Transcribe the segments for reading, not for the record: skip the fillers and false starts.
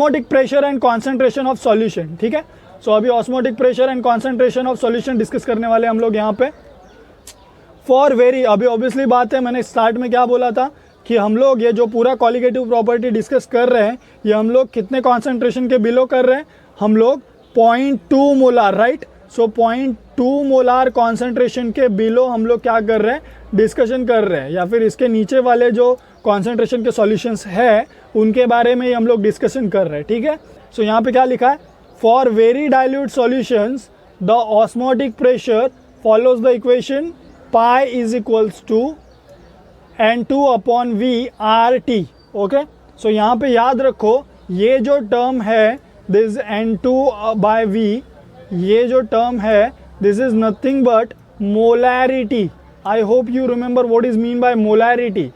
Osmotic pressure and concentration of solution, ठीक है। सो अभी osmotic pressure and concentration of solution discuss करने वाले हम लोग यहाँ पे। फॉर वेरी, अभी ऑब्वियसली बात है, मैंने स्टार्ट में क्या बोला था कि हम लोग ये जो पूरा कॉलिगेटिव प्रॉपर्टी डिस्कस कर रहे हैं ये हम लोग कितने कॉन्सेंट्रेशन के बिलो कर रहे हैं, हम लोग 0.2 मोलार, राइट। सो 0.2 मोलार कॉन्सेंट्रेशन के बिलो हम लोग क्या कर रहे हैं, डिस्कशन कर रहे हैं, या फिर इसके नीचे वाले जो कॉन्सेंट्रेशन के सॉल्यूशंस है उनके बारे में हम लोग डिस्कशन कर रहे हैं, ठीक है। सो यहाँ पे क्या लिखा है, for very dilute solutions the osmotic pressure follows the equation pi is equals to N2/V RT, okay. So यहाँ पे याद रखो ये जो टर्म है दिस N2/V, ये जो टर्म है this is nothing but molarity. I hope you remember what is mean by molarity.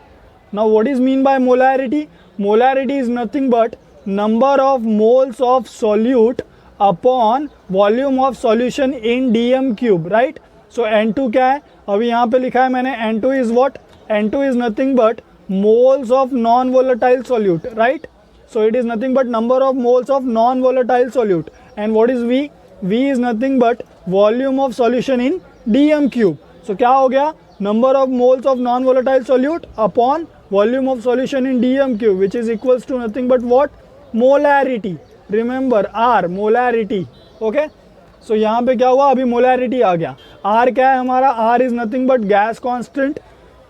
Now what is mean by molarity, molarity is nothing but number of moles of solute upon volume of solution in dm cube, right. So N2 क्या है, अभी यहाँ पे लिखा है मैंने N2 is what, N2 is nothing but moles of non-volatile solute, right? So it is nothing but number of moles of non-volatile solute. And what is V? V is nothing but volume of solution in dm cube. So क्या हो गया, number of moles of non-volatile solute upon volume of solution in dm cube, which is equals to nothing but what? Molarity. Remember R, molarity. Okay? So यहाँ पे क्या हुआ, अभी molarity आ गया। R क्या है हमारा, R is nothing but gas constant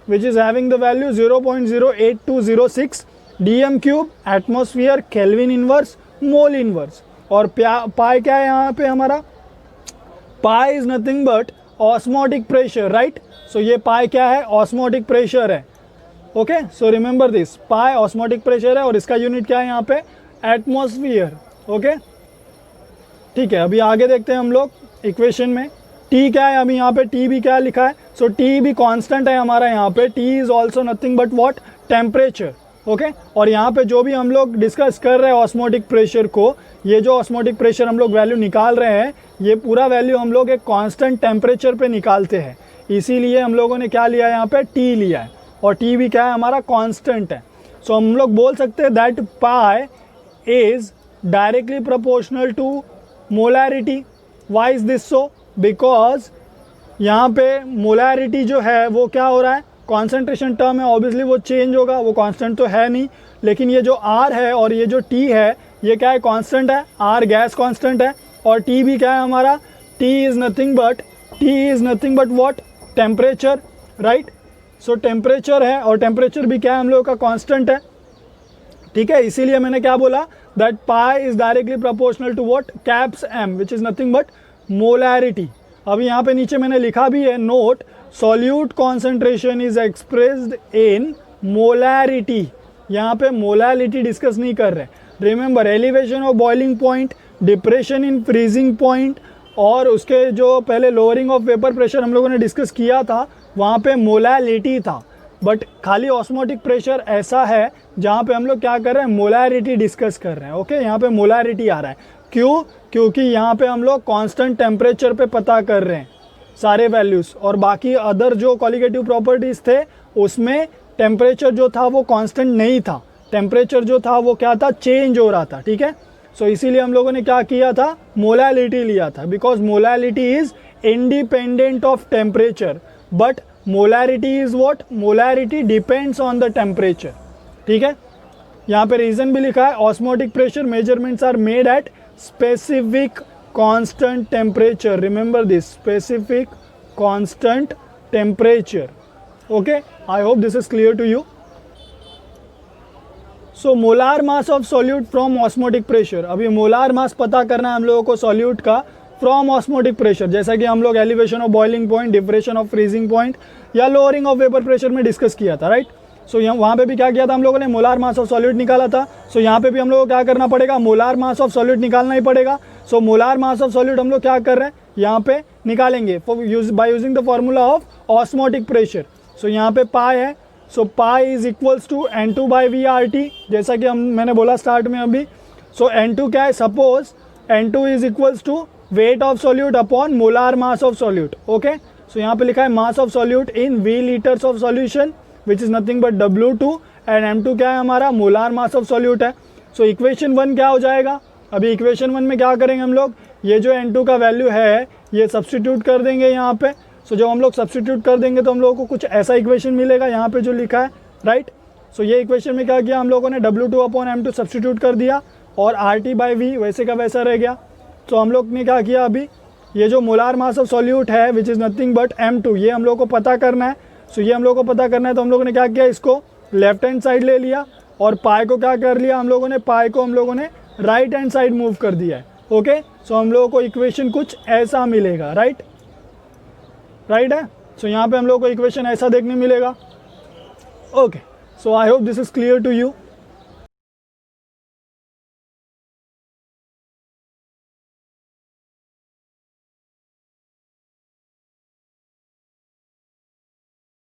which is having the value 0.08206 dm cube, atmosphere, Kelvin inverse, mole inverse। और पाई क्या है यहाँ पे हमारा, pi is nothing but osmotic pressure, right. So ये पाई क्या है, ऑस्मोटिक प्रेशर है, okay. So remember this, pi osmotic pressure है और इसका यूनिट क्या है यहाँ पे, एटमॉस्फेयर, ओके। ठीक है, अभी आगे देखते हैं हम लोग इक्वेशन में। टी क्या है, अभी यहाँ पे टी भी क्या लिखा है, सो टी भी कांस्टेंट है हमारा यहाँ पे। T is also nothing but what, temperature, okay. और यहाँ पे जो भी हम लोग डिस्कस कर रहे हैं ऑस्मोटिक प्रेशर को, ये जो ऑस्मोटिक प्रेशर हम लोग वैल्यू निकाल रहे हैं ये पूरा वैल्यू हम लोग एक कांस्टेंट टेम्परेचर पे निकालते हैं, इसीलिए हम लोगों ने क्या लिया है यहाँ पे, टी लिया है। और टी भी क्या है हमारा, कांस्टेंट है। सो हम लोग बोल सकते हैं that pi is directly proportional to molarity. Why is this so, because यहाँ पे मोलैरिटी जो है वो क्या हो रहा है, कॉन्सेंट्रेशन टर्म है, ऑब्वियसली वो चेंज होगा, वो कांस्टेंट तो है नहीं। लेकिन ये जो आर है और ये जो टी है ये क्या है, कांस्टेंट है। आर गैस कांस्टेंट है और टी भी क्या है हमारा, T is nothing but what, temperature, right. So temperature है और टेम्परेचर भी क्या है हम लोगों का कांस्टेंट है, ठीक है। इसीलिए मैंने क्या बोला, that pi is directly proportional to what, caps M, which is nothing but molarity. अभी यहाँ पे नीचे मैंने लिखा भी है, note solute concentration is expressed in molarity. यहाँ पे मोलैरिटी डिस्कस नहीं कर रहे। Remember, elevation of boiling point, depression in freezing point और उसके जो पहले लोअरिंग ऑफ वेपर प्रेशर हम लोगों ने डिस्कस किया था वहाँ पे मोलैरिटी था। बट खाली ऑस्मोटिक प्रेशर ऐसा है जहाँ पे हम लोग क्या कर रहे हैं, मोलैरिटी डिस्कस कर रहे हैं, ओके। यहाँ पे मोलैरिटी आ रहा है, क्यों, क्योंकि यहाँ पे हम लोग कांस्टेंट टेम्परेचर पे पता कर रहे हैं सारे वैल्यूज़, और बाकी अदर जो कॉलिगेटिव प्रॉपर्टीज़ थे उसमें टेम्परेचर जो था वो कांस्टेंट नहीं था, टेम्परेचर जो था वो क्या था, चेंज हो रहा था, ठीक है। सो इसीलिए हम लोगों ने क्या किया था, मोलैरिटी लिया था, because molarity is independent of temperature, but molarity is what, molarity depends on the temperature, ठीक है। यहाँ पे रीजन भी लिखा है, osmotic pressure measurements are made at specific constant temperature. Remember this, specific constant temperature, okay. I hope this is clear to you. So molar mass of solute from osmotic pressure, अभी molar mass पता करना है हम लोगों को solute का from osmotic pressure, जैसा कि हम लोग elevation of boiling point, depression of freezing point या lowering of vapor pressure में डिस्कस किया था, राइट। सो यहाँ वहाँ पे भी क्या किया था हम लोगों ने, मोलार मास ऑफ सॉल्यूट निकाला था। सो यहाँ पे भी हम लोगों को क्या करना पड़ेगा, मोलार मास ऑफ सॉल्यूट निकालना ही पड़ेगा। So molar mass of solute हम लोग क्या कर रहे हैं, यहाँ पे निकालेंगे by using the formula of osmotic pressure. So यहाँ पे पाई है, so pi is equals to N2/V RT, जैसा कि मैंने बोला स्टार्ट में अभी। सो N2 क्या है, suppose N2 is equals to weight of solute upon molar mass of solute, okay. So यहाँ पे लिखा है mass of solute in V litres of solution, which is nothing but W2, and M2 क्या है हमारा, molar mass of solute है। So equation 1 क्या हो जाएगा, अभी इक्वेशन 1 में क्या करेंगे हम लोग, ये जो n2 का वैल्यू है ये सब्सटीट्यूट कर देंगे यहाँ पे। सो जब हम लोग सब्सटीट्यूट कर देंगे तो हम लोगों को कुछ ऐसा इक्वेशन मिलेगा यहाँ पे जो लिखा है, राइट। सो ये इक्वेशन में क्या किया हम लोगों ने, W2/m2 सब्सटीट्यूट कर दिया और RT/V वैसे का वैसा रह गया। तो हम लोग ने क्या किया, अभी ये जो मोलार मास ऑफ सॉल्यूट है which is nothing but m2, ये हम लोग को पता करना है। सो ये हम लोग को पता करना है, तो हम लोगों ने क्या किया, इसको लेफ्ट हैंड साइड ले लिया और पाई को क्या कर लिया हम लोगों ने, पाई को हम लोगों ने राइट हैंड साइड मूव कर दिया है। ओके, सो हम लोगों को इक्वेशन कुछ ऐसा मिलेगा, राइट है। सो यहाँ पे हम लोग को इक्वेशन ऐसा देखने मिलेगा। Okay, so I hope this is clear to you.